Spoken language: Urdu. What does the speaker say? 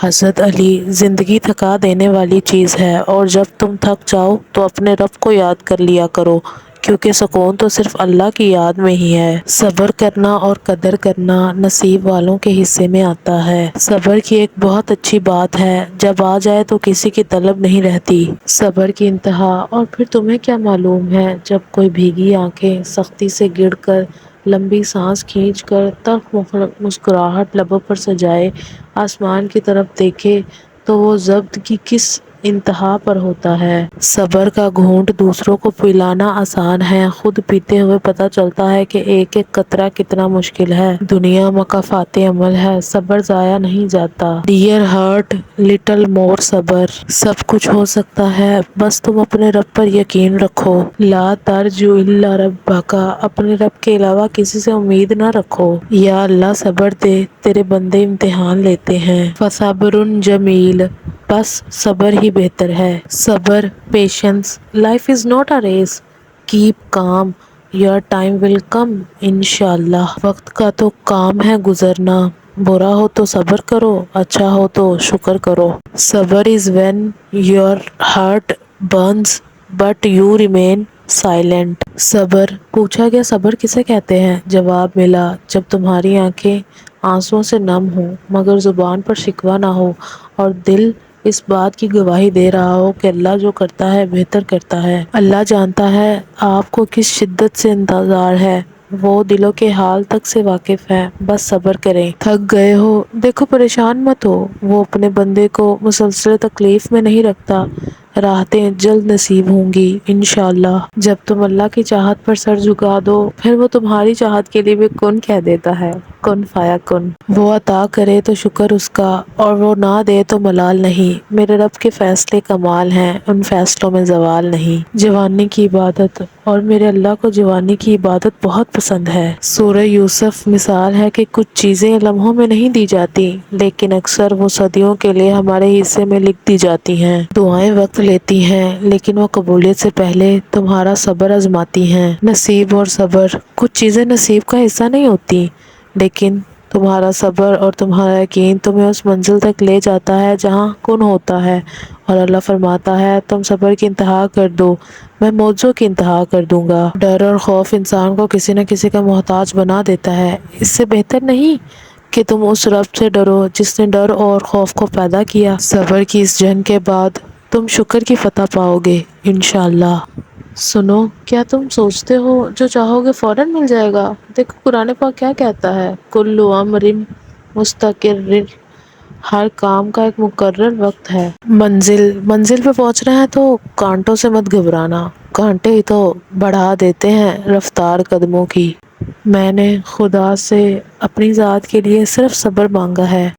حضرت علی، زندگی تھکا دینے والی چیز ہے، اور جب تم تھک جاؤ تو اپنے رب کو یاد کر لیا کرو، کیونکہ سکون تو صرف اللہ کی یاد میں ہی ہے۔ صبر کرنا اور قدر کرنا نصیب والوں کے حصے میں آتا ہے۔ صبر کی ایک بہت اچھی بات ہے، جب آ جائے تو کسی کی طلب نہیں رہتی۔ صبر کی انتہا، اور پھر تمہیں کیا معلوم ہے، جب کوئی بھیگی آنکھیں سختی سے گڑ کر، لمبی سانس کھینچ کر، تلخ مسکراہٹ لبوں پر سجائے آسمان کی طرف دیکھے تو وہ ضبط کی کس انتہا پر ہوتا ہے۔ صبر کا گھونٹ دوسروں کو پلانا آسان ہے، خود پیتے ہوئے پتہ چلتا ہے کہ ایک ایک قطرہ کتنا مشکل ہے۔ دنیا مکافات عمل ہے، صبر ضائع نہیں جاتا۔ ڈیئر ہارٹ، لٹل مور صبر۔ سب کچھ ہو سکتا ہے، بس تم اپنے رب پر یقین رکھو۔ لا ترجو الا ربک، اپنے رب کے علاوہ کسی سے امید نہ رکھو۔ یا اللہ صبر دے، تیرے بندے امتحان لیتے ہیں۔ فصبر جمیل، بس صبر ہی بہتر ہے۔ صبر، patience, life is not a race, keep calm, your time will come انشاءاللہ۔ وقت کا تو کام ہے گزرنا، برا ہو تو صبر کرو، اچھا ہو تو شکر کرو۔ صبر is when your heart burns but you remain silent. صبر، پوچھا گیا صبر کسے کہتے ہیں؟ جواب ملا، جب تمہاری آنکھیں آنسوؤں سے نم ہوں مگر زبان پر شکوہ نہ ہو، اور دل اس بات کی گواہی دے رہا ہو کہ اللہ جو کرتا ہے بہتر کرتا ہے۔ اللہ جانتا ہے آپ کو کس شدت سے انتظار ہے، وہ دلوں کے حال تک سے واقف ہے، بس صبر کریں۔ تھک گئے ہو، دیکھو پریشان مت ہو، وہ اپنے بندے کو مسلسل تکلیف میں نہیں رکھتا، راحتیں جلد نصیب ہوں گی انشاءاللہ۔ جب تم اللہ کی چاہت پر سر جھکا دو، پھر وہ تمہاری چاہت کے لیے بھی کن کہہ دیتا ہے، کن فیا کن۔ وہ عطا کرے تو شکر اس کا، اور وہ نہ دے تو ملال نہیں۔ میرے رب کے فیصلے کمال ہیں، ان فیصلوں میں زوال نہیں۔ جوانی کی عبادت، اور میرے اللہ کو جوانی کی عبادت بہت پسند ہے۔ سورہ یوسف مثال ہے کہ کچھ چیزیں لمحوں میں نہیں دی جاتی، لیکن اکثر وہ صدیوں کے لیے ہمارے حصے میں لکھ دی جاتی ہیں۔ دعائیں وقت لیتی ہیں، لیکن وہ قبولیت سے پہلے تمہارا صبر آزماتی ہیں۔ نصیب اور صبر، کچھ چیزیں نصیب کا حصہ نہیں ہوتی، لیکن تمہارا صبر اور تمہارا یقین تمہیں اس منزل تک لے جاتا ہے جہاں کن ہوتا ہے، اور اللہ فرماتا ہے تم صبر کی انتہا کر دو، میں معجزوں کی انتہا کر دوں گا۔ ڈر اور خوف انسان کو کسی نہ کسی کا محتاج بنا دیتا ہے، اس سے بہتر نہیں کہ تم اس رب سے ڈرو جس نے ڈر اور خوف کو پیدا کیا۔ صبر کی اس جنگ کے بعد تم شکر کی فتح پاؤ گے انشاءاللہ۔ سنو، کیا تم سوچتے ہو جو چاہو گے فوراً مل جائے گا؟ دیکھو قرآن پاک کیا کہتا ہے، کل امر مستقر، ہر کام کا ایک مقرر وقت ہے۔ منزل پہ پہنچ رہے ہیں تو کانٹوں سے مت گھبرانا، کانٹے ہی تو بڑھا دیتے ہیں رفتار قدموں کی۔ میں نے خدا سے اپنی ذات کے لیے صرف صبر مانگا ہے۔